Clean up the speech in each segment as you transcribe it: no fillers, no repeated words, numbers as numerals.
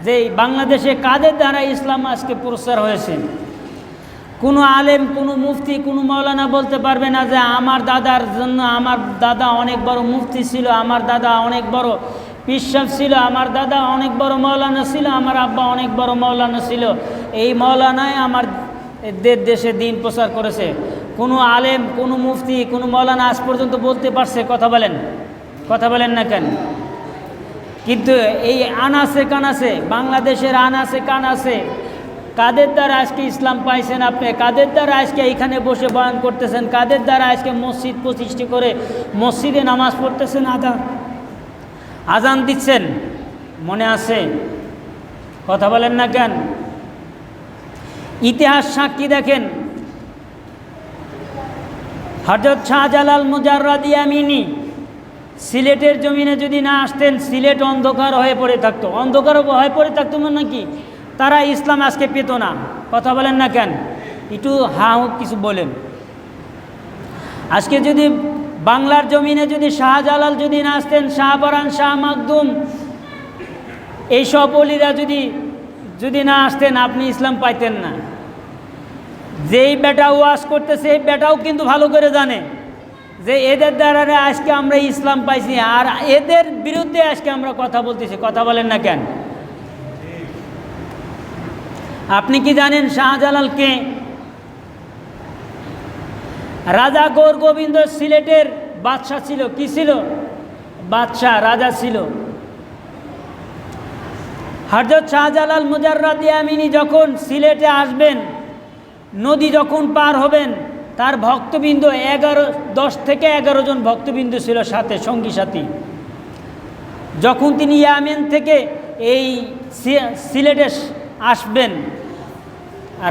যে বাংলাদেশে কাদের দ্বারা ইসলাম আজকে প্রচার হয়েছে। কোনো আলেম, কোনো মুফতি, কোনো মৌলানা বলতে পারবে না যে আমার দাদার জন্য আমার দাদা অনেক বড় মুফতি ছিল, আমার দাদা অনেক বড় পিসাব ছিল, আমার দাদা অনেক বড় মৌলানা ছিল, আমার আব্বা অনেক বড় মৌলানা ছিল, এই মৌলানায় আমার দেশে দিন প্রচার করেছে। কোনো আলেম, কোনো মুফতি, কোনো মৌলানা আজ পর্যন্ত বলতে পারছে? কথা বলেন না কেন? কিন্তু এই আনাসে কানাসে, বাংলাদেশের আনাসে কানাসে কাদের দ্বারা আজকে ইসলাম পাইছেন আপনি? কাদের দ্বারা আজকে এইখানে বসে বয়ান করতেছেন? কাদের দ্বারা আজকে মসজিদ প্রতিষ্ঠা করে মসজিদে নামাজ পড়তেছেন, আজান দিচ্ছেন? মনে আছে? কথা বলেন না কেন? ইতিহাস সাক্ষী দেখেন, হযরত শাহজালাল মুজাররদ ইয়ামিনী সিলেটের জমিনে যদি না আসতেন, সিলেট অন্ধকার হয়ে পড়ে থাকতো। অন্ধকার হয়ে পড়ে থাকতো মানে কি? তারা ইসলাম আজকে পেত না। কথা বলেন না কেন? একটু হোক কিছু বলেন। আজকে যদি বাংলার জমিনে যদি শাহজালাল যদি না আসতেন, শাহপরান, শাহ মাকদুম, এইসব অলিরা যদি না আসতেন, আপনি ইসলাম পাইতেন না। যেই বেটা ওয়াজ করতেছে এই বেটাও কিন্তু ভালো করে জানে যে এদের দ্বারা আজকে আমরা ইসলাম পাইছি, আর এদের বিরুদ্ধে আজকে আমরা কথা বলতেছি। কথা বলেন না কেন? আপনি কি জানেন শাহজালাল কে? রাজা গৌর গোবিন্দ সিলেটের বাদশাহ ছিল। কি ছিল? বাদশাহ, রাজা ছিল। হযরত শাহজালাল মুজাররদ ইয়ামিনী যখন সিলেটে আসবেন, নদী যখন পার হবেন, তার ভক্তবৃন্দ 10 থেকে 11 জন ভক্তবৃন্দ ছিল সাথে, সঙ্গী সাথী। যখন তিনি ইয়ামেন থেকে এই সিলেটে আসবেন,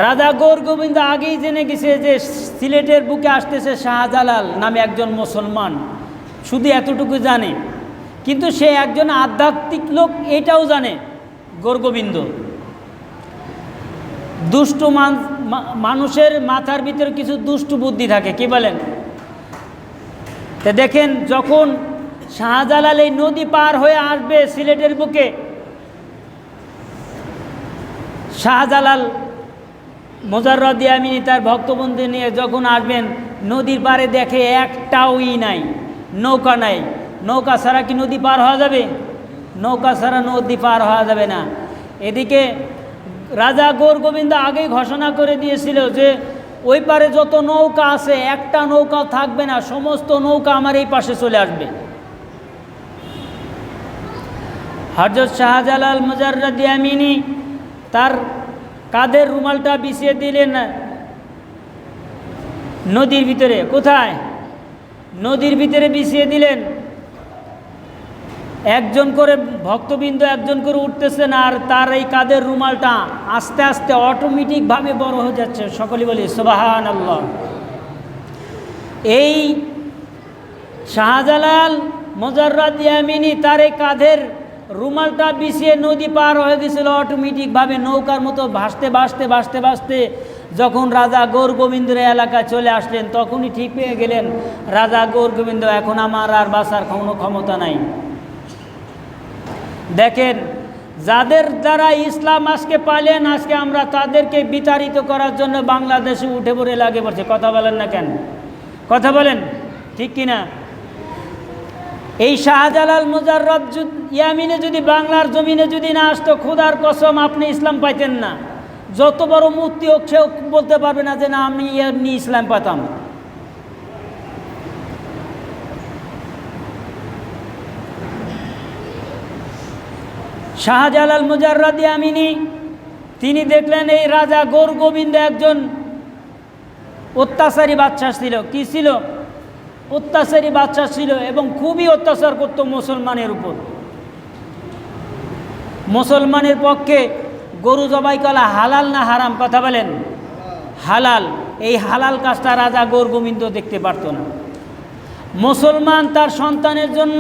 রাজা গৌর গোবিন্দ আগেই জেনে গেছে যে সিলেটের বুকে আসতেছে শাহজালাল নামে একজন মুসলমান। শুধু এতটুকু জানে, কিন্তু সে একজন আধ্যাত্মিক লোক এটাও জানে গৌর গোবিন্দ। দুষ্টু মানুষের মাথার ভিতরে কিছু দুষ্টু বুদ্ধি থাকে, কি বলেন? তো দেখেন, যখন শাহজালাল এই নদী পার হয়ে আসবে সিলেটের বুকে, শাহজালাল মুজাররদ ইয়ামিনী তার ভক্তবৃন্দ নিয়ে যখন আসবেন, নদীর পাড়ে দেখে একটাও নাই, নৌকা নাই। নৌকা ছাড়া কি নদী পার হওয়া যাবে? নৌকা ছাড়া নদী পার হওয়া যাবে না। এদিকে রাজা গৌর গোবিন্দ আগেই ঘোষণা করে দিয়েছিল যে ওই পারে যত নৌকা আছে একটা নৌকা থাকবে না, সমস্ত নৌকা আমার এই পাশে চলে আসবে। হযরত শাহজালাল মুজাররদ ইয়ামিনী তার কাঁধের রুমালটা বিছিয়ে দিলেন নদীর ভিতরে। কোথায়? নদীর ভিতরে বিছিয়ে দিলেন। একজন করে ভক্তবৃন্দ একজন করে উঠতেছেন, আর তার এই কাঁধের রুমালটা আস্তে আস্তে অটোমেটিকভাবে বড় হয়ে যাচ্ছে। সকলেই বলি সুবহানাল্লাহ। এই শাহজালাল মুজাররদ ইয়ামিনী তার এই কাঁধের রুমালটা বিছিয়ে নদী পার হয়ে গেছিল অটোমেটিকভাবে, নৌকার মতো ভাসতে ভাসতে ভাসতে ভাসতে যখন রাজা গৌর গোবিন্দের এলাকায় চলে আসলেন, তখনই ঠিক পেয়ে গেলেন রাজা গৌর গোবিন্দ এখন আমার আর বাঁচার কোনো ক্ষমতা নাই। দেখেন, যাদের দ্বারা ইসলাম আজকে পাইলেন, আজকে আমরা তাদেরকে বিতাড়িত করার জন্য বাংলাদেশে উঠে পড়ে লাগে পড়ছে। কথা বলেন না কেন? কথা বলেন, ঠিক কিনা? এই শাহজালাল মুজাররদ ইয়ামিনী যদি বাংলার জমিনে যদি না আসতো, খোদার কসম আপনি ইসলাম পাইতেন না। যত বড় মুফতি হোক সেও বলতে পারবে না যে না আমি এমনি ইসলাম পাতাম। শাহজালাল মুজাররদ ইয়ামিনী তিনি দেখলেন এই রাজা গৌর গোবিন্দ একজন অত্যাচারী বাদশা ছিল। কি ছিল? অত্যাচারী বাদশা ছিল এবং খুবই অত্যাচার করত মুসলমানের উপর। মুসলমানের পক্ষে গরু জবাই করা হালাল না হারাম? কথা বলেন। হালাল। এই হালাল কাজটা রাজা গৌর গোবিন্দ দেখতে পারত না। মুসলমান তার সন্তানের জন্য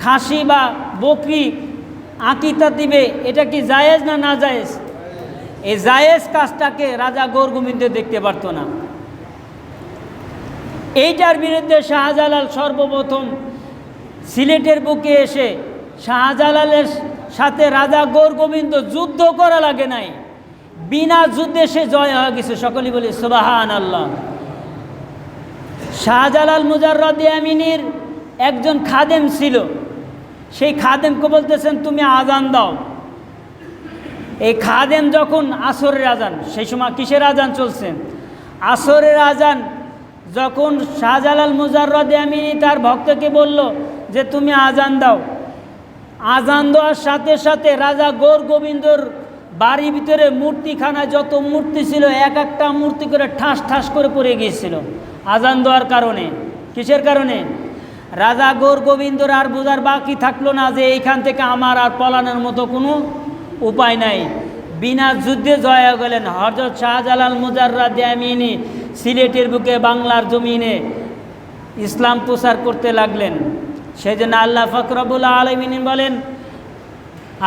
খাসি বা বকরি আকিকা দিবে, এটা কি জায়েজ না না জায়েজ? এই জায়েজ কাজটাকে রাজা গৌর গোবিন্দ দেখতে পারত না। এইটার বিরুদ্ধে শাহজালাল সর্বপ্রথম সিলেটের বুকে এসে সাথে রাজা গৌর গোবিন্দ যুদ্ধ করা লাগে নাই, বিনা যুদ্ধে সে জয় হয়ে গেছে। সকলেই বলি সুবহানাল্লাহ। শাহজালাল মুজাররদ ইয়ামিনীর একজন খাদেম ছিল, সেই খাদেমকে বলতেছেন তুমি আজান দাও। এই খাদেম যখন আসরের আজান, সেই সময় কিসের আজান চলছে? আসরের আজান। যখন শাহজালাল মুজাররদ ইয়ামিনী তার ভক্তকে বলল যে তুমি আজান দাও, আজান দেওয়ার সাথে সাথে রাজা গৌর গোবিন্দর বাড়ির ভিতরে মূর্তিখানায় যত মূর্তি ছিল এক একটা মূর্তি করে ঠাস ঠাস করে পড়ে গিয়েছিল আজান দেওয়ার কারণে। কিসের কারণে? রাজা গৌর গোবিন্দর আর বোঝার বাকি থাকলো না যে এইখান থেকে আমার আর পলানোর মতো কোনো উপায় নাই, বিনা যুদ্ধে জয় হয়ে গেলেন। হযরত শাহজালাল মুজাররদ ইয়ামিনী সিলেটের বুকে বাংলার জমিনে ইসলাম প্রচার করতে লাগলেন। সেই জন্য আল্লাহ পাক রব্বুল আলামিন বলেন,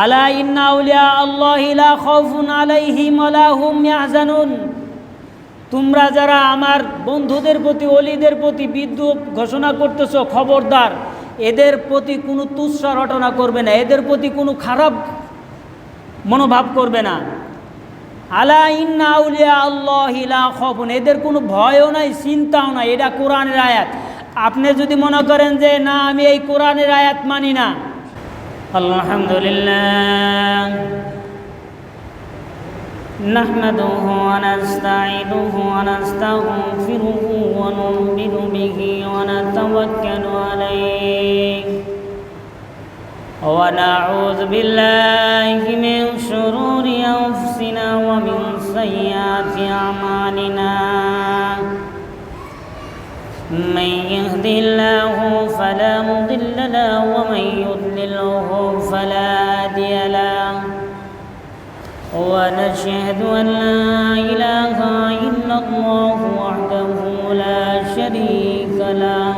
আলা ইন্না আউলিয়া আল্লাহি লা খাউফুন আলাইহিম ওয়া লা হুম ইয়াহজানুন। তোমরা যারা আমার বন্ধুদের প্রতি, ওলিদের প্রতি বিদ্রুপ ঘোষণা করতেছ, খবরদার এদের প্রতি কোনো তুচ্ছ রটনা করবে না, এদের প্রতি কোনো খারাপ মনোভাব করবে না। আলা ইন্না আউলিয়া আল্লাহি লা খাউফুন, এদের কোনো ভয়ও নাই, চিন্তাও নাই। এটা কোরআনের আয়াত। আপনি যদি মনে করেন যে না আমি এই কোরআনের আয়াত মানি না, আলহামদুলিল্লাহ নাহমাদুহু ওয়া নাস্তাঈনুহু ওয়া নাস্তাগফিরুহু ওয়া নু'মিনু বিহি ওয়া নাতাওয়াক্কালু আলাইহি ওয়া নাউযু বিল্লাহি মিন শুরুরি আনফুসিনা ওয়া মিন সাইয়্যাতি আমালিনা। من يهده الله فلا مضل له ومن يضلله فلا هادي له ونشهد أن لا إله إلا الله وحده لا شريك له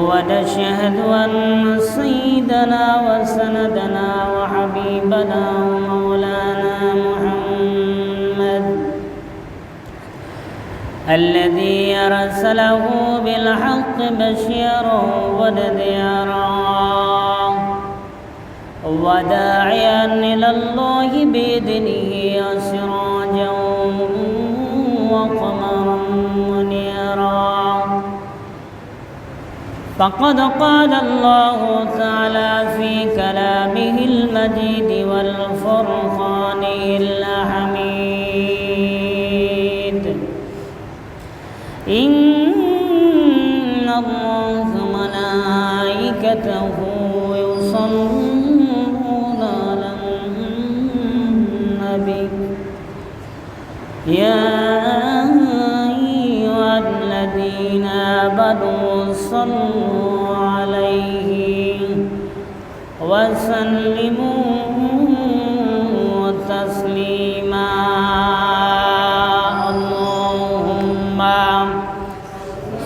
ونشهد أن سيدنا وسندنا وحبيبنا ومولانا محمد الذي أرسله بالحق بشيرا ونذيرا وداعيا إلى الله بإذنه وسراجا وقمرا منيرا. فقد قال الله تعالى في كلامه المجيد والفرقان الحميد: إن الله وملائكته يصلون على النبي يا أيها الذين آمنوا صلوا عليه وسلموا تسليما.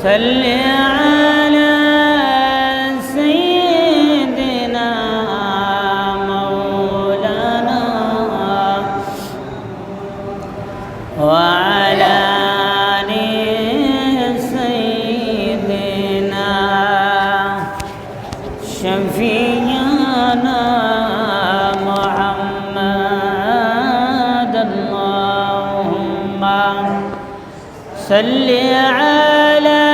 صل على سيدنا مولانا وعلى آل سيدنا شفيعنا محمد. اللهم صل على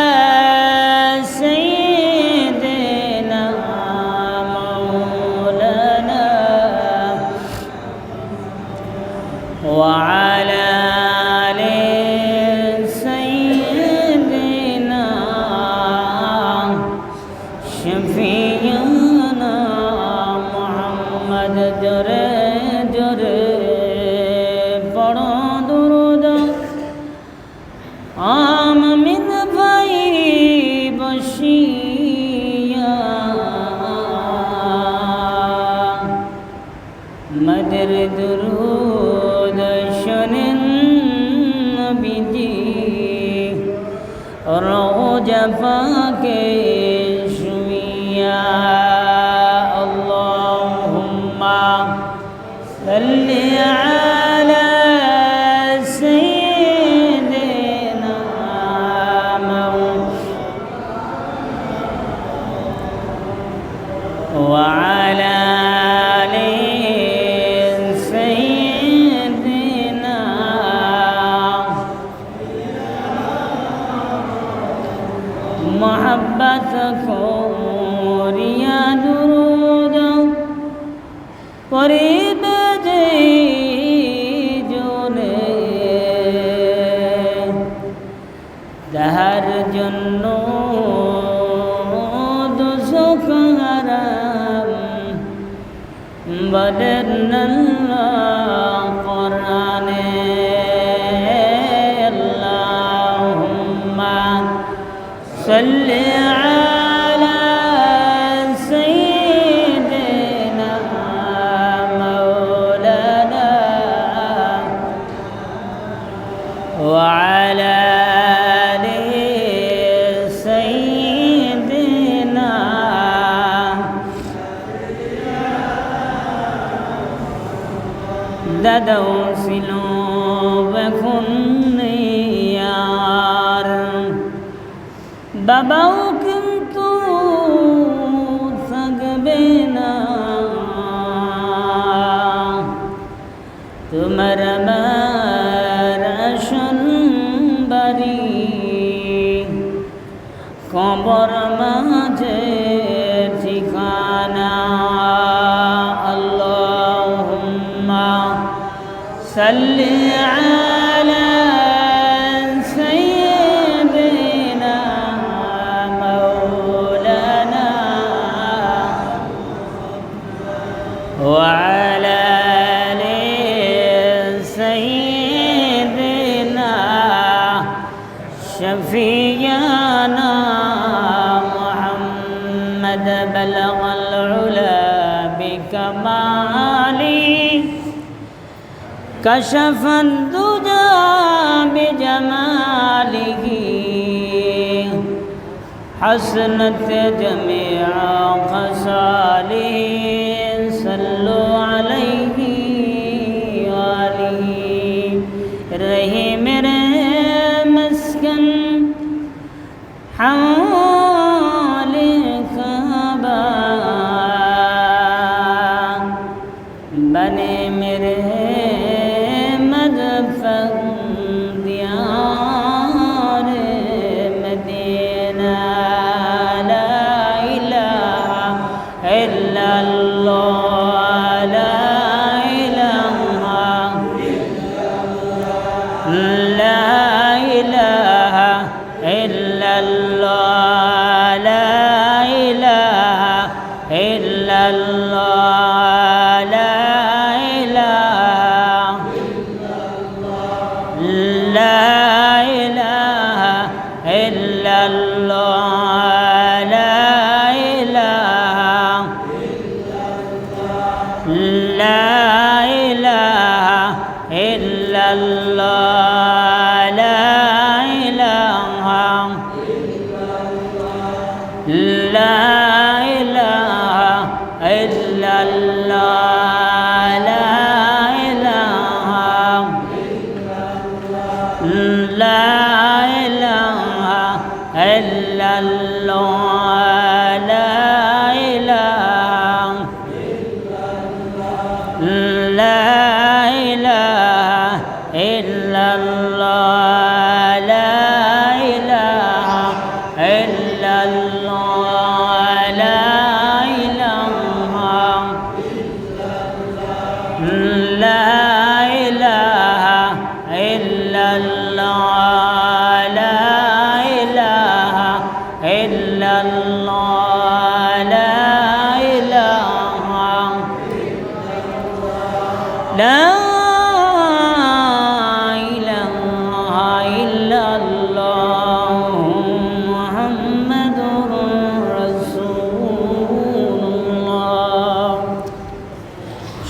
سيدنا مولانا وعلى آل سيدنا شفيعنا محمد. جرے جرے پڑھو درود عام من بھائی بشیا مدر درود شنن نبی رو جفا کے شویا. اللهم صل على سيدنا وعلى করিয়া দুরূদ পড়িবে যে জনে, তাহার জন্য দোজখ হারাম বলেন আল্লাহ কোরআনে। আল্লাহুম্মা সাল্লি আলা সাইয়্যিদিনা মাওলানা ওয়া আলা দাদাও ছিল এখন আর, বাবাও কিন্তু থাকবে না। তোমার আমার আসল বাড়ি কবর মাঝে ঠিকানা। সাল্লি আলা সাইয়্যিদিনা মাওলানা ওয়া আলা আলি সাইয়্যিদিনা শাফিয়ানা মুহাম্মদ বালাগাল উলা বিকামালি كشف الدجى بجماله حسنت جميع خصاله صلوا عليه وآله رہے میرے مسکن حول کعبہ بنے میرے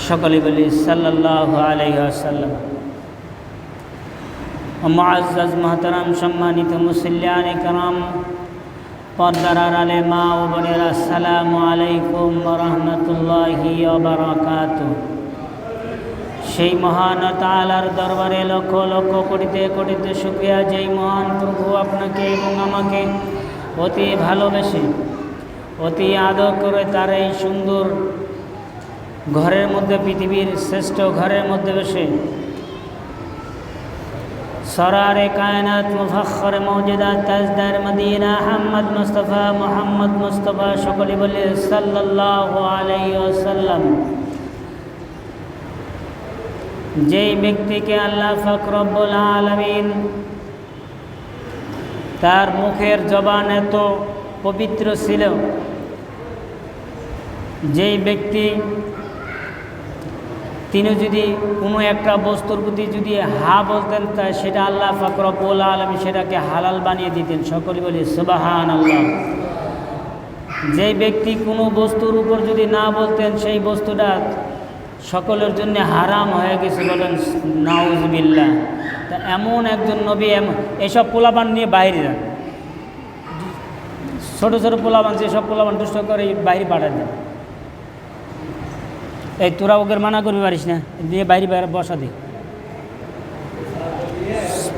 সকলে বলি সাল্লাল্লাহু আলাইহি ওয়াসাল্লাম। মুআজ্জাজ মুহতারাম সম্মানিত মুসল্লিয়ানে কেরাম, পর্দার আড়ালে মা ও বোনেরা, আসসালামু আলাইকুম ওয়া রাহমাতুল্লাহি ওয়া বারাকাতুহু। সেই মহান তাআলার দরবারে লক্ষ লক্ষ কোটিতে কোটিতে শুকরিয়া, যেই মহান প্রভু আপনাকে এবং আমাকে অতি ভালোবেসে অতি আদর করে তার এই সুন্দর ঘরের মধ্যে, পৃথিবীর শ্রেষ্ঠ ঘরের মধ্যে বসে সরার কায়নাত মুফাখর মওজুদাত তাজদার মদিনা আহমদ মোহাম্মদ মুস্তাফা সকলে বলে সাল্লাল্লাহু আলাইহি ওয়াসাল্লাম। যেই ব্যক্তিকে আল্লাহ পাক রব্বুল আলামিন তার মুখের জবান এত পবিত্র ছিল, যেই ব্যক্তি তিনি যদি কোনো একটা বস্তুর প্রতি যদি হা বলতেন তা সেটা আল্লাহ পাক রব্বুল আলামিন সেটাকে হালাল বানিয়ে দিতেন। সকলে বলি সুবহানাল্লাহ। যেই ব্যক্তি কোনো বস্তুর উপর যদি না বলতেন সেই বস্তুটা সকলের জন্য হারাম হয়ে গেছে, বলেন নাউজুবিল্লাহ। তা এমন একজন নবী, এসব পোলাপান নিয়ে বাইরে যান, ছোটো ছোটো পোলাপান, যেসব পোলাপান দুষ্ট করে বাইরে পাঠায় দেন, এই তোরা ওকে মানা করবি পারিস না, দিয়ে বাইরে বাইরে বসা দে।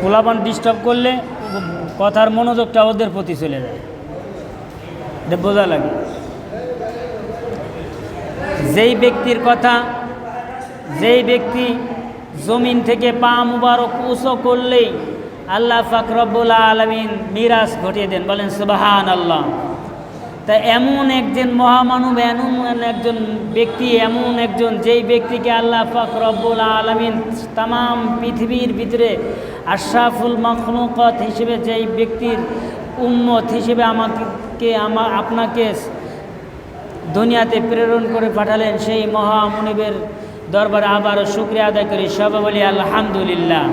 পোলাপান ডিস্টার্ব করলে কথার মনোযোগটা ওদের প্রতি চলে যায়, এটা বোঝা লাগে। যেই ব্যক্তির কথা, যেই ব্যক্তি জমিন থেকে পা মুবারক উঁচু করলেই আল্লাহ পাক রব্বুল আলামিন মিরাজ ঘটিয়ে দেন, বলেন সুবহানাল্লাহ। তা এমন একজন মহামানব, এমন একজন ব্যক্তি, এমন একজন যেই ব্যক্তিকে আল্লাহ পাক রব্বুল আলামিন তামাম পৃথিবীর ভিতরে আশরাফুল মাখলুকাত হিসেবে, যেই ব্যক্তির উম্মত হিসেবে আপনাকে দুনিয়াতে প্রেরণ করে পাঠালেন, সেই মহামনিবের দরবারে আবারও শুকরিয়া আদায় করি, সবাই বলি আলহামদুলিল্লাহ।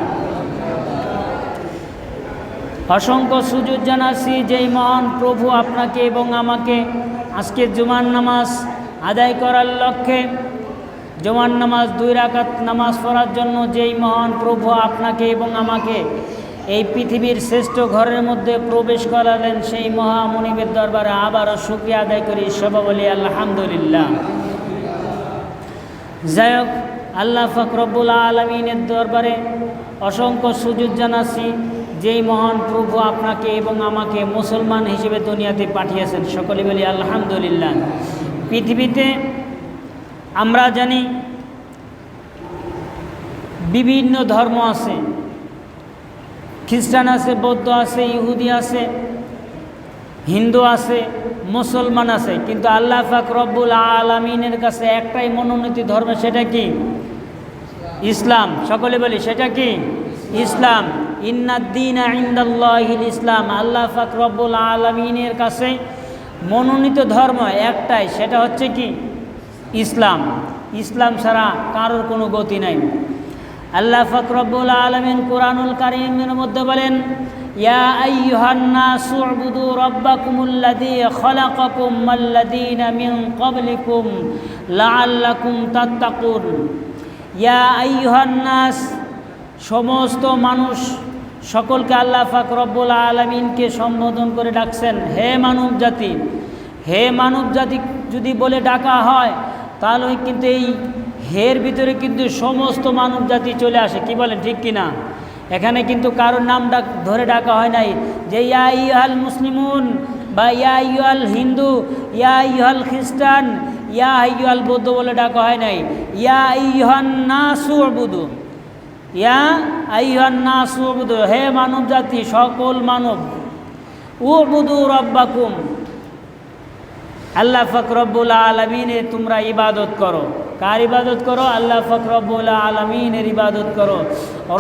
অসংখ্য সুযোগ জানাচ্ছি যেই মহান প্রভু আপনাকে এবং আমাকে আজকে জুমার নামাজ আদায় করার লক্ষ্যে, জুমার নামাজ 2 রাকাত নামাজ পড়ার জন্য যেই মহান প্রভু আপনাকে এবং আমাকে এই পৃথিবীর শ্রেষ্ঠ ঘরের মধ্যে প্রবেশ করালেন, সেই মহামনিবের দরবারে আবারও শুকরিয়া আদায় করি, সবাই বলি আলহামদুলিল্লাহ। যাই হোক, আল্লাহ পাক রব্বুল আলামিনের দরবারে অসংখ্য সুযোগ জানাচ্ছি যেই মহান প্রভু আপনাকে এবং আমাকে মুসলমান হিসেবে দুনিয়াতে পাঠিয়েছেন, সকলে বলি আলহামদুলিল্লাহ। পৃথিবীতে আমরা জানি বিভিন্ন ধর্ম আছে, খ্রিস্টান আছে, বৌদ্ধ আছে, ইহুদি আছে, হিন্দু আছে, মুসলমান আছে, কিন্তু আল্লাহ পাক রব্বুল আলামিনের কাছে একটাই মনোনীত ধর্ম, সেটা কি? ইসলাম। সকলে বলি সেটা কি? ইসলাম। ইন্নাদ-দীনা ইনদাল্লাহিল ইসলাম। আল্লাহ পাক রব্বুল আলামিনের কাছে মনোনীত ধর্ম একটাই, সেটা হচ্ছে কি? ইসলাম। ইসলাম ছাড়া কারোর কোনো গতি নাই। আল্লাহ পাক রব্বুল আলামিন কুরআনুল কারীমের মধ্যে বলেন, ইয়া আইয়ুহান নাসু উবুদু রাব্বাকুমুল্লাযী খালাকাকুম ওয়াল্লাযীনা মিন ক্বাবলিকুম লাআল্লাকুম তাত্তাকুন। ইয়া আইয়ুহান নাস, সমস্ত মানুষ, সকলকে আল্লাহ পাক রব্বুল আলামিনকে সম্বোধন করে ডাকছেন, হে মানব জাতি। হে মানব জাতি যদি বলে ডাকা হয় তাহলে কিন্তু এই হের ভিতরে কিন্তু সমস্ত মানব জাতি চলে আসে, কি বলেন, ঠিক কিনা? এখানে কিন্তু কারোর নাম ধরে ডাকা হয় নাই যে ইয়া আইয়ুহাল মুসলিমুন বা ইয়া আইয়ুহাল হিন্দু, ইয়া আইয়ুহাল খ্রিস্টান, ইয়া আইয়ুহাল বৌদ্ধ বলে ডাকা হয় নাই। ইয়া আইয়ুহান নাসু উবুদু, ইয়া আইয়ুহান নাসু উবুদু, হে মানব জাতি, সকল মানব, উবুদু রাব্বাকুম, আল্লাহ পাক রব্বুল আলামিনের তোমরা ইবাদত করো। কার ইবাদত করো? আল্লাহ পাক রব্বুল আলামিনের ইবাদত করো।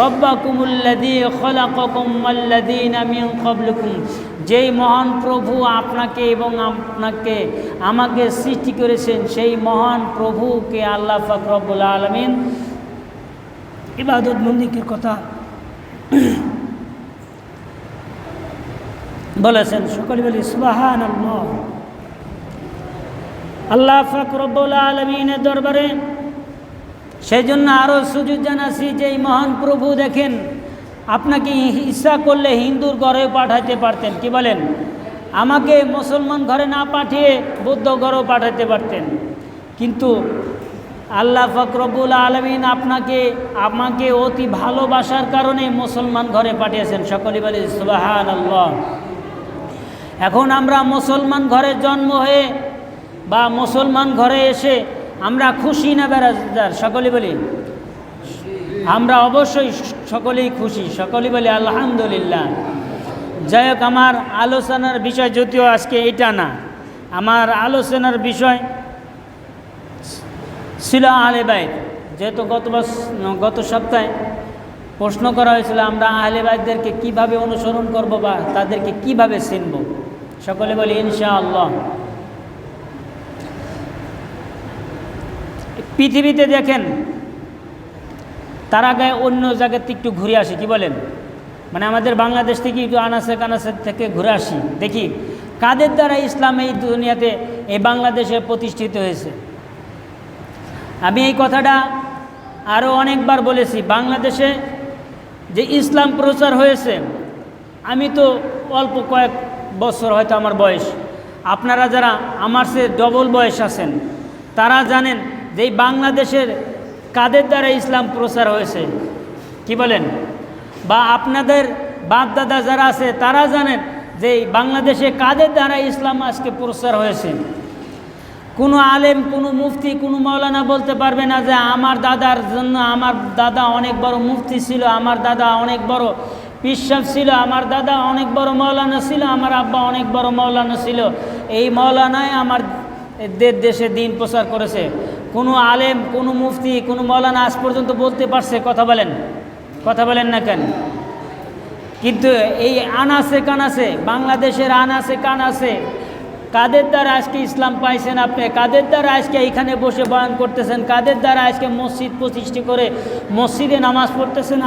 রব্বাকুমুল্লাযী খালাকাকুম ওয়াল্লাযীনা মিন ক্বাবলিকুম, যেই মহান প্রভু আপনাকে এবং আমাকে সৃষ্টি করেছেন, সেই মহান প্রভুকে আল্লাহ পাক রব্বুল আলামিন ইবাদত বন্দেগীর কথা বলেছেন। সকলে বলি সুবহানাল্লাহ। আল্লাহ পাক রব্বুল আলামিনের দরবারে সেই জন্য আরও সুযোগ জানাচ্ছি যে এই মহান প্রভু দেখেন, আপনাকে ইচ্ছা করলে হিন্দুর ঘরেও পাঠাতে পারতেন, কি বলেন? আমাকে মুসলমান ঘরে না পাঠিয়ে বৌদ্ধ ঘরেও পাঠাতে পারতেন, কিন্তু আল্লাহ পাক রব্বুল আলামিন আমাকে অতি ভালোবাসার কারণে মুসলমান ঘরে পাঠিয়েছেন। সকলে বলি সুবহানাল্লাহ। এখন আমরা মুসলমান ঘরে জন্ম হয়ে বা মুসলমান ঘরে এসে আমরা খুশি না বেরাদার? সকলে বলি আমরা অবশ্যই সকলেই খুশি, সকলেই বলে আলহামদুলিল্লাহ। যাই হোক, আমার আলোচনার বিষয় যদিও আজকে এটা না, আমার আলোচনার বিষয় ছিল আহলে বাইত। যেহেতু গত সপ্তাহে প্রশ্ন করা হয়েছিল আমরা আহলে বাইতদেরকে কীভাবে অনুসরণ করব বা তাদেরকে কিভাবে চিনব, সকলে বলি ইনশাআল্লাহ। পৃথিবীতে দেখেন, তার আগে অন্য জায়গাতে একটু ঘুরে আসি, কি বলেন? মানে আমাদের বাংলাদেশ থেকে একটু আনাচে কানাচে থেকে ঘুরে আসি, দেখি কাদের দ্বারা ইসলাম এই দুনিয়াতে, এই বাংলাদেশে প্রতিষ্ঠিত হয়েছে। আমি এই কথাটা আরও অনেকবার বলেছি, বাংলাদেশে যে ইসলাম প্রচার হয়েছে, আমি তো অল্প কয়েক বছর হয়তো আমার বয়স, আপনারা যারা আমার চেয়ে ডবল বয়স আছেন তারা জানেন যে এই বাংলাদেশের কাদের দ্বারা ইসলাম প্রচার হয়েছে, কি বলেন? বা আপনাদের বাপ দাদা যারা আছে তারা জানেন যে বাংলাদেশে কাদের দ্বারা ইসলাম আজকে প্রচার হয়েছে। কোনো আলেম, কোনো মুফতি, কোনো মাওলানা বলতে পারবে না যে আমার দাদার জন্য আমার দাদা অনেক বড় মুফতি ছিল, আমার দাদা অনেক বড় পীর সাহেব ছিল, আমার দাদা অনেক বড় মাওলানা ছিল, আমার আব্বা অনেক বড় মাওলানা ছিল, এই মাওলানাই আমার দেশে দিন প্রচার করেছে। কোনো আলেম, কোনো মুফতি, কোনো মাওলানা আজ পর্যন্ত বলতে পারছে? কথা বলেন না কেন? কিন্তু এই আনাচে কানাচে, বাংলাদেশের আনাচে কানাচে কাদের দ্বারা আজকে ইসলাম পাইছেন আপনি? কাদের দ্বারা আজকে এইখানে বসে বয়ান করতেছেন? কাদের দ্বারা আজকে মসজিদ প্রতিষ্ঠা করে মসজিদে নামাজ পড়তেছেন,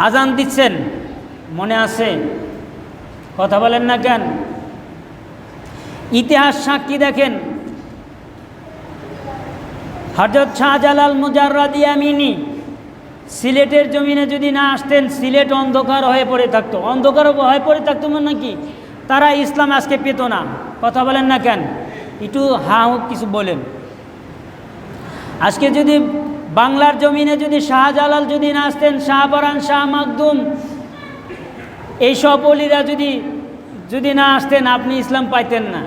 আজান দিচ্ছেন? মনে আছে? কথা বলেন না কেন? ইতিহাস সাক্ষী দেখেন, হযরত শাহজালাল মুজাররাদি আমিনী সিলেটের জমিনে যদি না আসতেন, সিলেট অন্ধকার হয়ে পড়ে থাকতো। অন্ধকার হয়ে পড়ে থাকতো মানে কি? তারা ইসলাম আজকে পেত না। কথা বলেন না কেন? একটু হোক কিছু বলেন। আজকে যদি বাংলার জমিনে যদি শাহজালাল যদি না আসতেন, শাহপরান, শাহ মাকদুম, এইসব অলিরা যদি না আসতেন, আপনি ইসলাম পাইতেন না।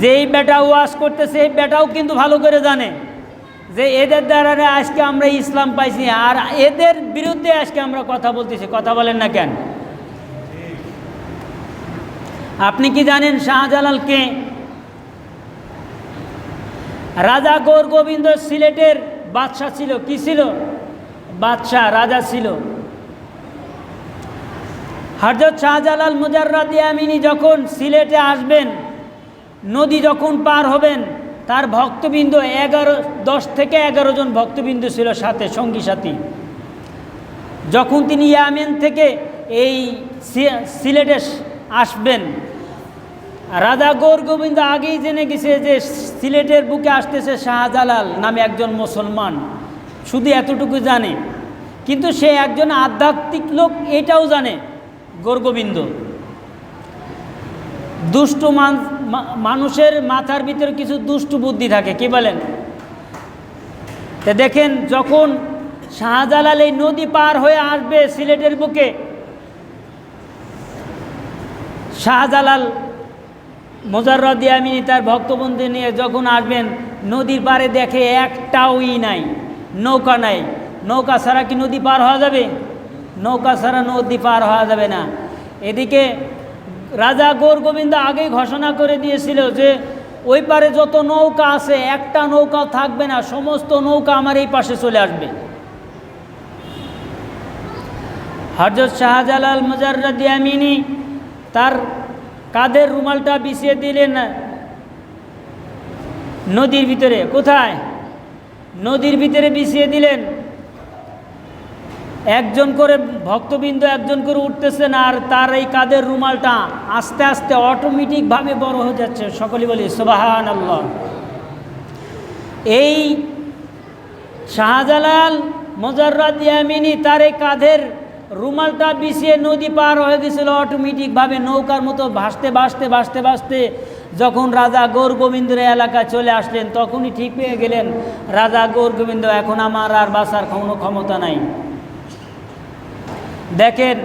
যেই বেটা ওয়াজ করতেছে এই বেটাও কিন্তু ভালো করে জানে যে এদের দ্বারা আজকে আমরা ইসলাম পাইছি, আর এদের বিরুদ্ধে আজকে আমরা কথা বলতেছি। কথা বলেন না কেন? আপনি কি জানেন শাহজালাল কে? রাজা গৌর গোবিন্দ সিলেটের বাদশাহ ছিল। কি ছিল? বাদশাহ, রাজা ছিল। হযরত শাহজালাল মুজাররাদি আমিনী যখন সিলেটে আসবেন, নদী যখন পার হবেন, তার ভক্তবৃন্দ 10 থেকে 11 জন ভক্তবৃন্দ ছিল সাথে, সঙ্গী সাথী। যখন তিনি ইয়ামেন থেকে এই সিলেটে আসবেন, রাজা গৌর গোবিন্দ আগেই জেনে গেছে যে সিলেটের বুকে আসতেছে শাহজালাল নামে একজন মুসলমান। শুধু এতটুকু জানে, কিন্তু সে একজন আধ্যাত্মিক লোক এটাও জানে গৌর গোবিন্দ। দুষ্টু মানুষের মাথার ভিতরে কিছু দুষ্টু বুদ্ধি থাকে, কি বলেন? তো দেখেন, যখন শাহজালাল এই নদী পার হয়ে আসবে সিলেটের বুকে, শাহজালাল মুজাররাদি আমিনী তার ভক্তবৃন্দ নিয়ে যখন আসবেন, নদীর পাড়ে দেখে একটাও নাই, নৌকা নাই। নৌকা ছাড়া কি নদী পার হওয়া যাবে? নৌকা ছাড়া নদী পার হওয়া যাবে না। এদিকে রাজা গৌর গোবিন্দ আগেই ঘোষণা করে দিয়েছিল যে ওই পারে যত নৌকা আছে একটা নৌকা থাকবে না, সমস্ত নৌকা আমার এই পাশে চলে আসবে। হযরত শাহজালাল মুজাররাদি আমিনী তার কাঁধের রুমালটা বিছিয়ে দিলেন নদীর ভিতরে। কোথায়? নদীর ভিতরে বিছিয়ে দিলেন। একজন করে ভক্তবৃন্দ একজন করে উঠতেছেন, আর তার এই কাঁধের রুমালটা আস্তে আস্তে অটোমেটিকভাবে বড় হয়ে যাচ্ছে। সকলেই বলি সুবহানাল্লাহ। এই শাহজালাল মুজাররাদি আমিনী তার এই কাঁধের রুমালটা বিছিয়ে নদী পার হয়ে গেছিল অটোমেটিকভাবে, নৌকার মতো ভাসতে ভাসতে ভাসতে ভাসতে যখন রাজা গৌর গোবিন্দের এলাকায় চলে আসলেন, তখনই ঠিক পেয়ে গেলেন রাজা গৌর গোবিন্দ এখন আমার আর বাঁচার কোনো ক্ষমতা নাই। দেখেন,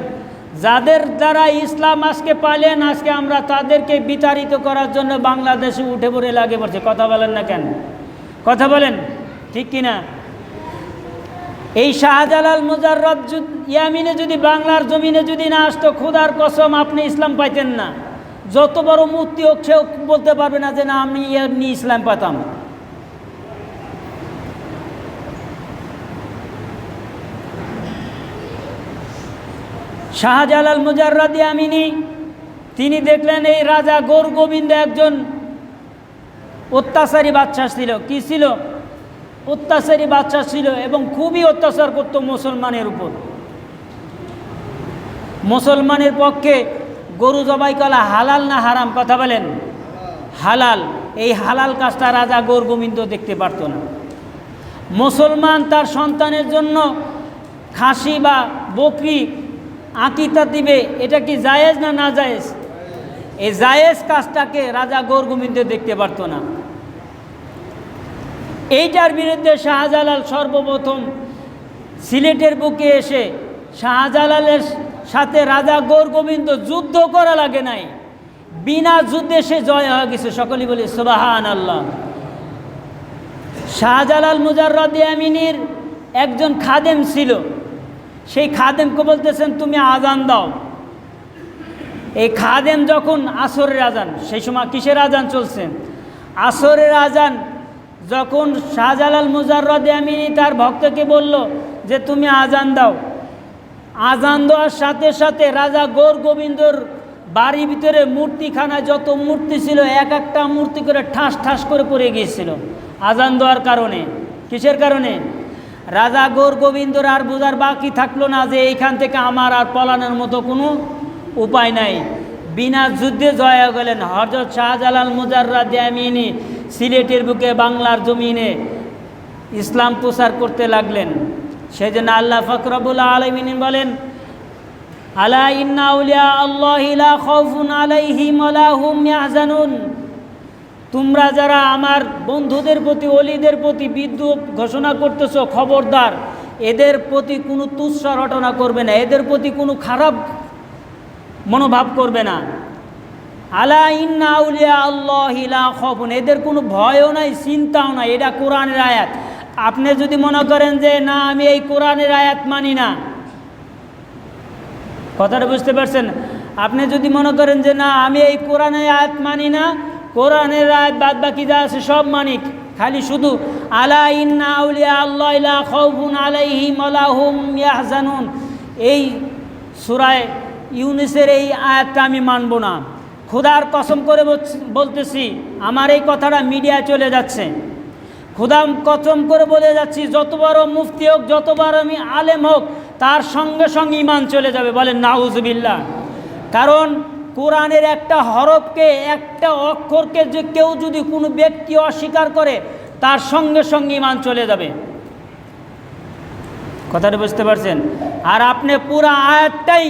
যাদের দ্বারা ইসলাম আজকে পাইলেন, আজকে আমরা তাদেরকে বিতাড়িত করার জন্য বাংলাদেশে উঠে পড়ে লাগে পড়ছে। কথা বলেন না কেন? কথা বলেন, ঠিক কিনা? এই শাহজালাল মুজাররদ ইয়ামিনে যদি বাংলার জমিনে যদি না আসতো, খোদার কসম আপনি ইসলাম পাইতেন না। যত বড় মুফতি হোক সেও বলতে পারবে না যে না আমি এমনি ইসলাম পাতাম। শাহজালাল মুজাররদ ইয়ামিনী তিনি দেখলেন এই রাজা গৌর গোবিন্দ একজন অত্যাচারী বাদশা ছিল। কি ছিল? অত্যাচারী বাদশা ছিল এবং খুবই অত্যাচার করত মুসলমানের উপর। মুসলমানের পক্ষে গরু জবাই করা হালাল না হারাম? কথা বলেন। হালাল। এই হালাল কাজটা রাজা গৌর গোবিন্দ দেখতে পারত না। মুসলমান তার সন্তানের জন্য খাসি বা বকরি আকিকা দিবে, এটা কি জায়েজ না না জায়েজ? এই জায়েজ কাজটাকে রাজা গৌর গোবিন্দ দেখতে পারত না। এইটার বিরুদ্ধে শাহজালাল সর্বপ্রথম সিলেটের বুকে এসে শাহজালালের সাথে রাজা গৌর গোবিন্দ যুদ্ধ করা লাগে নাই, বিনা যুদ্ধে সে জয় হয়ে গেছে। সকলেই বলি সুবহানাল্লাহ। শাহজালাল মুজাররদ ইয়ামিনীর একজন খাদেম ছিল, সেই খাদেমকে বলতেছেন তুমি আজান দাও। এই খাদেম যখন আসরের আজান, সেই সময় কিসের আজান চলছে? আসরের আজান। যখন শাহজালাল মুজাররদ ইয়ামিনী তার ভক্তকে বলল যে তুমি আজান দাও, আজান দেওয়ার সাথে সাথে রাজা গৌর গোবিন্দর বাড়ির ভিতরে মূর্তিখানায় যত মূর্তি ছিল এক একটা মূর্তি করে ঠাস ঠাস করে পড়ে গিয়েছিল আজান দেওয়ার কারণে। কিসের কারণে? রাজা গৌর গোবিন্দর আর বোঝার বাকি থাকলো না যে এইখান থেকে আমার আর পলানোর মতো কোনো উপায় নাই। বিনা যুদ্ধে জয় হয়ে গেলেন। হযরত শাহজালাল মুজাররদ ইয়ামিনী সিলেটের বুকে বাংলার জমিনে ইসলাম প্রচার করতে লাগলেন। সেজন্য আল্লাহ পাক রব্বুল আলামিন বলেন, আলা ইন্না আউলিয়া আল্লাহি লা খাউফুন আলাইহিম ওয়া লা হুম ইয়াহজানুন। তোমরা যারা আমার বন্ধুদের প্রতি, ওলিদের প্রতি বিদ্রুপ ঘোষণা করতেছো, খবরদার এদের প্রতি কোনো তুচ্ছ রটনা করবে না, এদের প্রতি কোনো খারাপ মনোভাব করবে না। আলা ইন্না আউলিয়া আল্লাহি লা খাউফুন, এদের কোনো ভয়ও নাই, চিন্তাও নাই। এটা কোরআনের আয়াত। আপনি যদি মনে করেন যে না আমি এই কোরআনের আয়াত মানি না, কথাটা বুঝতে পারছেন? আপনি যদি মনে করেন যে না আমি এই কোরআনের আয়াত মানি না, কোরআনের আয়াত বাদ বাকি যা আছে সব মানি, খালি শুধু আলা ইন্না আউলিয়া আল্লাহি লা খাউফুন আলাইহিম ওয়া লা হুম ইয়াহজানুন এই সূরা ইউনূসের এই আয়াতটা আমি মানব না। খোদার কসম করে বলতেছি, আমার এই কথাটা মিডিয়ায় চলে যাচ্ছে, খোদার কসম করে বলে যাচ্ছি, যত বড় মুফতি হোক, যত বড় আমি আলেম হোক, তার সঙ্গে সঙ্গে ঈমান চলে যাবে। বলেন নাউজুবিল্লাহ। কারণ কোরআনের একটা হরফকে, একটা অক্ষরকে যে কেউ যদি কোনো ব্যক্তি অস্বীকার করে, তার সঙ্গে সঙ্গে ঈমান চলে যাবে। কথাটা বুঝতে পারছেন? আর আপনি পুরা আয়াতটাই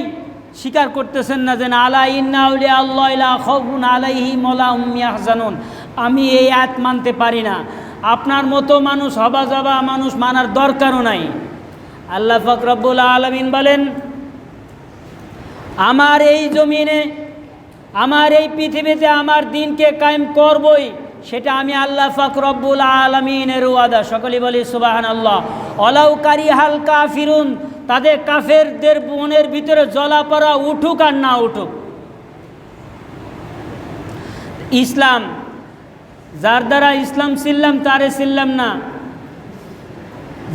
স্বীকার করতেছেন না, যে আলা ইন্না আউলিয়া আল্লাহি লা খাউফুন আলাইহিম ওয়া লা হুম ইয়াহজানুন। আমি এই আয়াত মানতে পারি না। আপনার মতো মানুষ, হবাজাবা মানুষ মানার দরকারও নাই। আল্লাহ পাক রব্বুল আলামিন বলেন, আমার এই জমিনে, আমার এই পৃথিবীতে আমার দিনকে কায়েম করবই, সেটা আমি আল্লাহ পাক রব্বুল আলামিনের ওয়াদা। সকলেই বলি সুবহানাল্লাহ। ওয়ালাউ কারিহাল কাফিরুন, তাদের কাফেরদের মনের ভিতরে জ্বলাপড়া উঠুক আর না উঠুক। ইসলাম যার দ্বারা ইসলাম ছিলাম তারে ছিলাম না,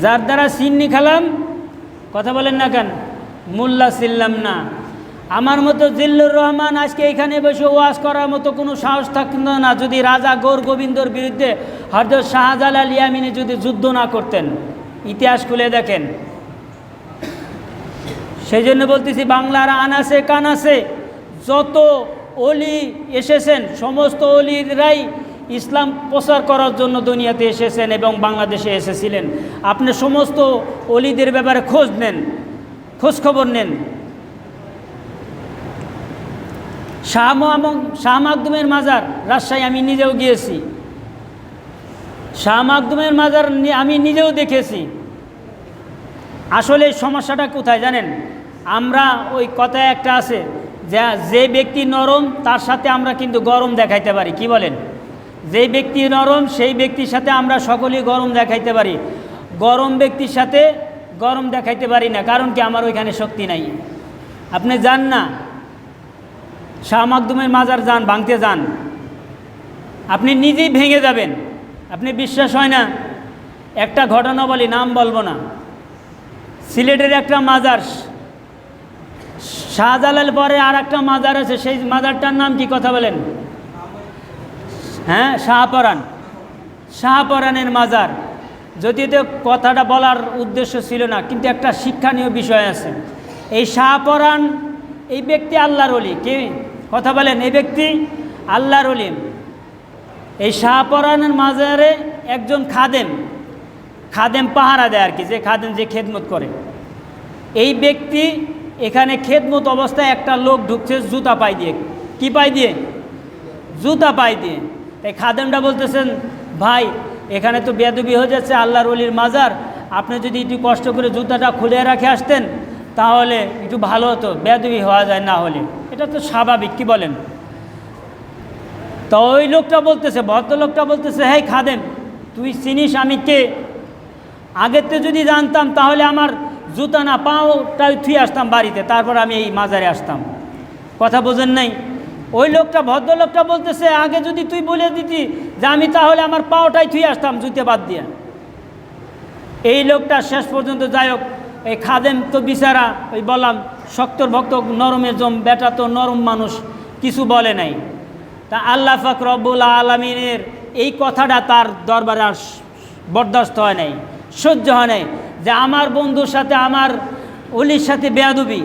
যার দ্বারা সিন্নি খেলাম, কথা বলেন না কেন, মোল্লা ছিলাম না। আমার মতো জিল্লুর রহমান আজকে এখানে বসে ওয়াজ করার মতো কোনো সাহস থাকতো না যদি রাজা গৌর গোবিন্দর বিরুদ্ধে হযরত শাহজালাল ইয়ামিনী যদি যুদ্ধ না করতেন। ইতিহাস খুলে দেখেন। সেই জন্য বলতেছি, বাংলার আনাসে কানাসে যত অলি এসেছেন, সমস্ত অলিরাই ইসলাম প্রচার করার জন্য দুনিয়াতে এসেছেন এবং বাংলাদেশে এসেছিলেন। আপনি সমস্ত অলিদের ব্যাপারে খোঁজ নেন, খোঁজ খবর নেন। শাহ মাকদুমের মাজার রাজশাহী আমি নিজেও গিয়েছি, শাহ মাকদুমের মাজার আমি নিজেও দেখেছি। আসলে সমস্যাটা কোথায় জানেন? আমরা ওই কথায় একটা আছে, যে ব্যক্তি নরম তার সাথে আমরা কিন্তু গরম দেখাইতে পারি। কি বলেন? যে ব্যক্তি নরম সেই ব্যক্তির সাথে আমরা সকলেই গরম দেখাইতে পারি। গরম ব্যক্তির সাথে গরম দেখাইতে পারি না, কারণ কি আমার ওইখানে শক্তি নাই। আপনি যান না, শাহ মাকদুমের মাজার যান, ভাঙতে যান, আপনি নিজেই ভেঙে যাবেন। আপনি বিশ্বাস হয় না? একটা ঘটনা বলি, নাম বলবো না। সিলেটের একটা মাজার, শাহজালাল পরে আর একটা মাজার আছে, সেই মাজারটার নাম কি কথা বলেন? হ্যাঁ, শাহপরাণ। শাহপরাণের মাজার। যদিও তো কথাটা বলার উদ্দেশ্য ছিল না, কিন্তু একটা শিক্ষণীয় বিষয় আছে। এই শাহপরাণ, এই ব্যক্তি আল্লাহর ওলি। কে কথা বলেন? এই ব্যক্তি আল্লাহর ওলি। এই শাহপরাণের মাজারে একজন খাদেম পাহারা দেয় আর কি, যে খাদেম, যে খেদমত করে। এই ব্যক্তি এখানে খেদমত অবস্থায় একটা লোক ঢুকছে জুতা পাই দিয়ে। কি পাই দিয়ে? জুতা পাই দিয়ে। এই খাদেমটা বলতেছেন, ভাই এখানে তো বেয়াদবি হয়ে যাচ্ছে, আল্লাহর ওলির মাজার, আপনি যদি একটু কষ্ট করে জুতাটা খুলে রাখে আসতেন তাহলে একটু ভালো হতো, বেয়াদবি হওয়া যায় না হলে। এটা তো স্বাভাবিক, কি বলেন? তো ওই লোকটা বলতেছে, ভদ্রলোকটা বলতেছে, হ্যাঁ খাদেম, তুই চিনিস আমি কে? আগের তো যদি জানতাম তাহলে আমার জুতা না পাওটাই থুয়ে আসতাম বাড়িতে, তারপর আমি এই মাজারে আসতাম। কথা বোঝেন নাই? ওই লোকটা, ভদ্রলোকটা বলতেছে, আগে যদি তুই বলে দিতি যে আমি, তাহলে আমার পাওটাই থুয়ে আসতাম জুতে বাদ দিয়ে। এই লোকটা শেষ পর্যন্ত, যাই হোক, এই খাদেম তো বিচারা, ওই বললাম শক্তর ভক্ত, নরমের জম, বেটা তো নরম মানুষ, কিছু বলে নাই। তা আল্লাহ পাক রব্বুল আলামিনের এই কথাটা তার দরবারে আর বরদাস্ত হয় নাই, সহ্য হয় নাই, যে আমার বন্ধুর সাথে, আমার ওলির সাথে বেয়াদবি।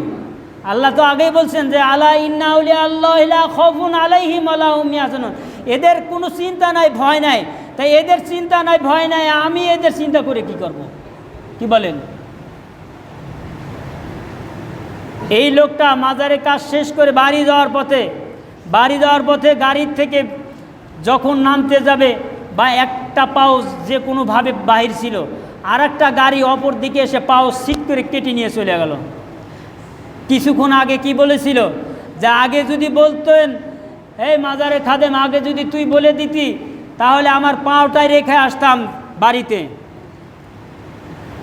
আল্লাহ তো আগেই বলছেন যে আলা ইন্না আউলিয়া আল্লাহ লা খাউফুন আলাইহিম ওয়া লা হুম ইয়াহজানুন, এদের কোনো চিন্তা নাই, ভয় নাই। তাই এদের চিন্তা নাই, ভয় নাই, আমি এদের চিন্তা করে কি করব? কি বলেন? এই লোকটা মাজারে কাজ শেষ করে বাড়ি যাওয়ার পথে গাড়ির থেকে যখন নামতে যাবে, বা একটা পাও যে কোনোভাবে বাহির ছিল, আর একটা গাড়ি অপর দিকে এসে পাও সিট করে কেটে নিয়ে চলে গেল। কিছুক্ষণ আগে কি বলেছিল? যে আগে যদি বলতেন, এই মাজারে খাদেম, আগে যদি তুই বলে দিতি তাহলে আমার পাওটাই রেখে আসতাম বাড়িতে।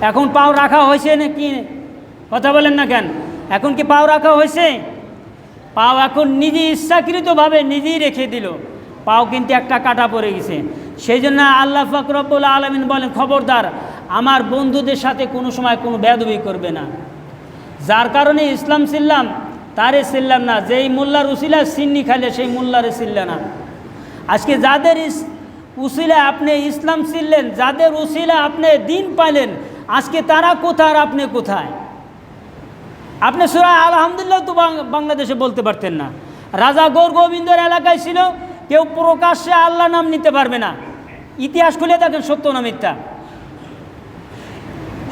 এখন পাও রাখা হয়েছে নাকি? কথা বলেন না কেন? এখন কি পাও রাখা হয়েছে? পাও এখন নিজে ইচ্ছাকৃতভাবে নিজেই রেখে দিল, পাও কিন্তু একটা কাটা পড়ে গেছে। সেই জন্য আল্লাহ পাক রব্বুল আলামিন বলেন, খবরদার আমার বন্ধুদের সাথে কোনো সময় কোনো বেয়াদবি করবে না। যার কারণে ইসলাম ছিলাম তারে ছিলাম না, যেই মোল্লার উসিলা সিন্নি খাইলে সেই মোল্লারে ছিললে না। আজকে যাদের উসিলা আপনি ইসলাম ছিলেন, যাদের উসিলা আপনি দিন পাইলেন, আজকে তারা কোথায় আর আপনি কোথায়? আপনি সূরা আলহামদুলিল্লাহ তো বাংলাদেশে বলতে পারতেন না। রাজা গৌর গোবিন্দর এলাকায় ছিল, কেউ প্রকাশ্যে আল্লাহ নাম নিতে পারবে না। ইতিহাস খুলে দেখেন, সত্য না মিথ্যা।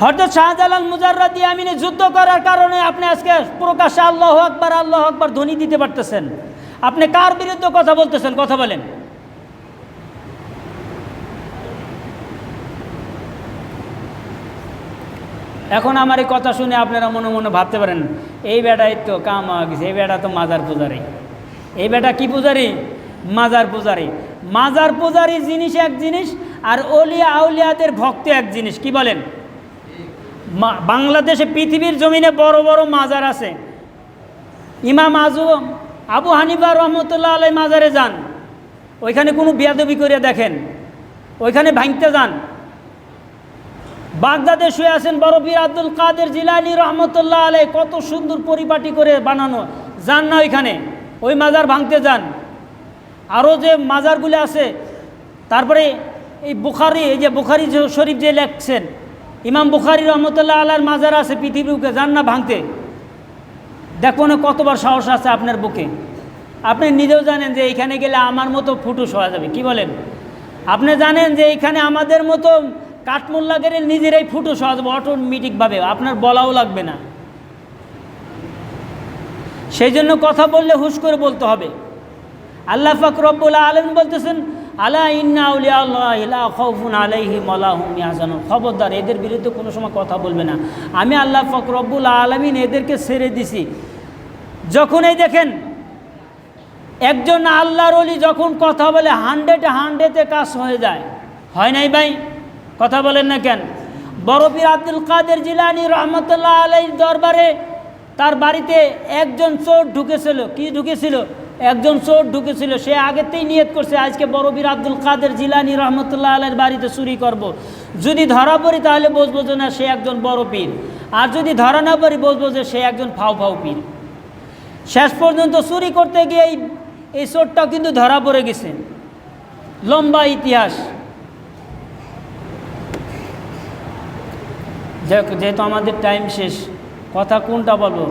হযরত শাহজালাল মুজাররাদি আমিনে যুদ্ধ করার কারণে আপনি আজকে প্রকাশ্যে আল্লাহু আকবার ধ্বনি দিতে পারতেছেন। আপনি কার বিরুদ্ধে কথা বলতেছেন? কথা বলেন। এখন আমার এই কথা শুনে আপনারা মনে মনে ভাবতে পারেন, এই বেটাই তো কাম হয়ে গেছে, এই বেটা তো মাজার পূজারি। এই বেটা কি পূজারি? মাজার পূজারি। মাজার পূজারি জিনিস এক জিনিস, আর ওলিয়া আউলিয়াদের ভক্ত এক জিনিস। কি বলেন? বাংলাদেশে পৃথিবীর জমিনে বড় বড় মাজার আছে। ইমাম আবু হানিফা রহমতুল্লাহ আলাই মাজারে যান, ওইখানে কোনো বেয়াদবি করে দেখেন, ওইখানে ভাঙতে যান। বাগদাদে শুয়ে আছেন বড় পীর আব্দুল কাদের জিলানী রহমতুল্লাহ আলাই, কত সুন্দর পরিপাটি করে বানানো, যান না ওইখানে, ওই মাজার ভাঙতে যান। আরও যে মাজারগুলো আছে, তারপরে এই বুখারি, এই যে বুখারি শরীফ যে লেখছেন, ইমাম বুখারি রহমতুল্লাহ আলার মাজার আছে পৃথিবীকে, যান না ভাঙতে। দেখো না কতবার সাহস আছে আপনার বুকে। আপনি নিজেও জানেন যে এইখানে গেলে আমার মতো ফুটুস হওয়া যাবে। কি বলেন? আপনি জানেন যে এইখানে আমাদের মতো কাঠমোল্লা গেলে নিজেরাই ফুটুস হওয়া যাবে অটোমেটিকভাবে, আপনার বলাও লাগবে না। সেই জন্য কথা বললে হুশ করে বলতে হবে। আল্লাহ পাক রব্বুল আলামিন বলতেছেন, আলা ইন্না আউলিয়া আল্লাহি লা খাউফুন আলাইহিম ওয়া লা হুম ইয়াহজানুন, খবরদার এদের বিরুদ্ধে কোনো সময় কথা বলবে না। আমি আল্লাহ পাক রব্বুল আলামিন এদেরকে ছেড়ে দিছি। যখন এই দেখেন একজন আল্লাহর ওলি যখন কথা বলে 100-এ কাজ হয়ে যায়, হয় নাই ভাই? কথা বলেন না কেন? বড় পীর আব্দুল কাদের জিলানী রহমতুল্লাহ আলাইহির দরবারে তার বাড়িতে একজন চোর ঢুকেছিল। কি ঢুকেছিল? একজন চোর ঢুকেছিল। সে আগেতেই নিয়ত করছে আজকে বড় পীর আব্দুল কাদের জিলানী রহমতুল্লাহ আলাইহির বাড়িতে চুরি করব। যদি ধরা পড়ি তাহলে বুঝবো যে না সে একজন বড় পীর, আর যদি ধরা না পড়ি বুঝবো যে সে একজন ফাও ফাও পীর। শেষ পর্যন্ত চুরি করতে গিয়ে এই চোরটাও কিন্তু ধরা পড়ে গেছে। লম্বা ইতিহাস। যেহেতু আমাদের টাইম শেষ, কথা কোনটা বলবো,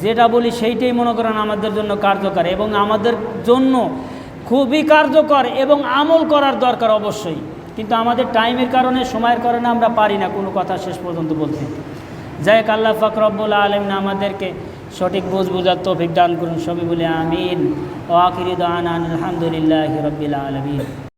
যেটা বলি সেইটাই মনে করেন আমাদের জন্য কার্যকর এবং আমাদের জন্য খুবই কার্যকর এবং আমল করার দরকার অবশ্যই। কিন্তু আমাদের টাইমের কারণে, সময়ের কারণে আমরা পারি না কোনো কথা শেষ পর্যন্ত বলতে। যাই হোক, আল্লাহ পাক রব্বুল আলামিন আমাদেরকে সঠিক বোঝার তৌফিক দান করুন। সবই বলে আমিন। ওয়া আখিরু দাওয়ানা আলহামদুলিল্লাহি রাব্বিল আলামিন।